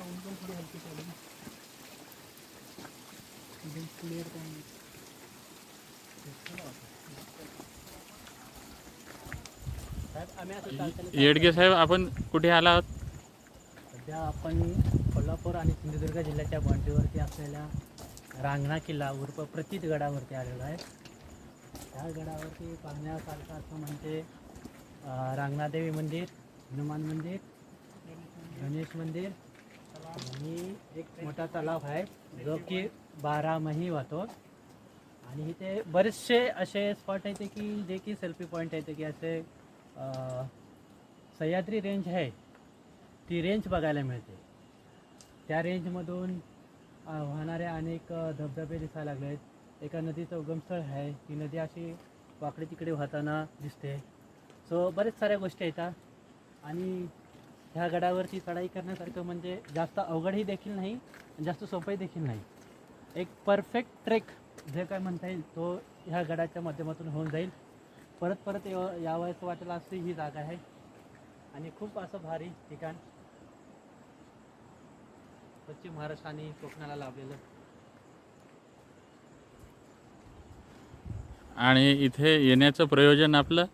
उनकम थोड़ी हल्की चालू है एकदम क्लियर काम येडगे साहेब, आपण कुठे आला आहोत? सध्या आपण कोल्हापूर आणि सिंधुदुर्ग जिल्ह्याच्या बाँड्रीवरती असलेल्या रांगणा किल्ला उर्फ प्रतीतगडावरती आलेलो आहे. त्या गडावरती पाहण्यासारखं असं म्हणजे रांगणादेवी मंदिर, हनुमान मंदिर, गणेश मंदिर आणि एक मोठा तलाव आहे जो की 12 महिने वाहतो. आणि इथे बरेचसे असे स्पॉट आहेत की जे की सेल्फी पॉईंट आहेत की असे सह्याद्री रेंज आहे ती रेंज बघायला मिळते. त्या रेंजमधून वाहणारे अनेक धबधबे दिसायला लागले आहेत. एका नदीचं उगमस्थळ आहे, ती नदी अशी वाकडे तिकडे वाहताना दिसते. सो बरेच साऱ्या गोष्टी येतात आणि ह्या गडावरती चढाई करण्यासारखं म्हणजे जास्त अवघडही देखील नाही, जास्त सोपंही देखील नाही. एक परफेक्ट ट्रेक जे काय म्हणता येईल तो ह्या गडाच्या माध्यमातून होऊन जाईल. परत परत यावयाचं वाटेल अशी ही जागा आहे आणि खूप असं भारी ठिकाण पश्चिम महाराष्ट्र आणि कोकणाला लाभलेलं. आणि इथे येण्याचं प्रयोजन आपलं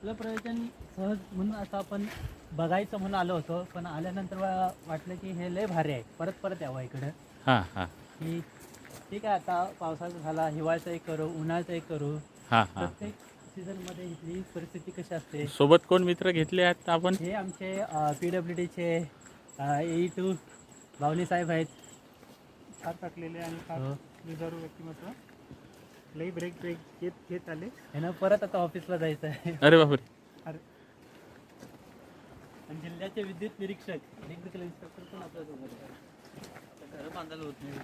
प्रयोजन सहज म्हणून असं आपण बघायचं म्हणून आलो होतो, पण आल्यानंतर वाटलं की हे लय भारी आहे, परत परत यावं इकडं. हां हां की ठीक आहे, आता पावसाचा झाला, हिवाळ्याचं एक करू, उन्हाळ्याचं एक करू. हां हां. प्रत्येक सीझनमध्ये इथली परिस्थिती कशी असते. सोबत कोण मित्र घेतले आहेत आपण? हे आमचे PWDचे AE2 भावनी साहेब आहेत. फार टाकलेले आणि फार रिझर्व व्यक्तिमत्व. लई ब्रेक घेत आले. ह्यानं परत आता ऑफिसला जायचं आहे. अरे बापरे. अरे आणि जिल्ह्याचे विद्युत निरीक्षक इलेक्ट्रिकल इन्स्पेक्टर पण आपल्यासोबत आहे. घर बांधायला होत नाही.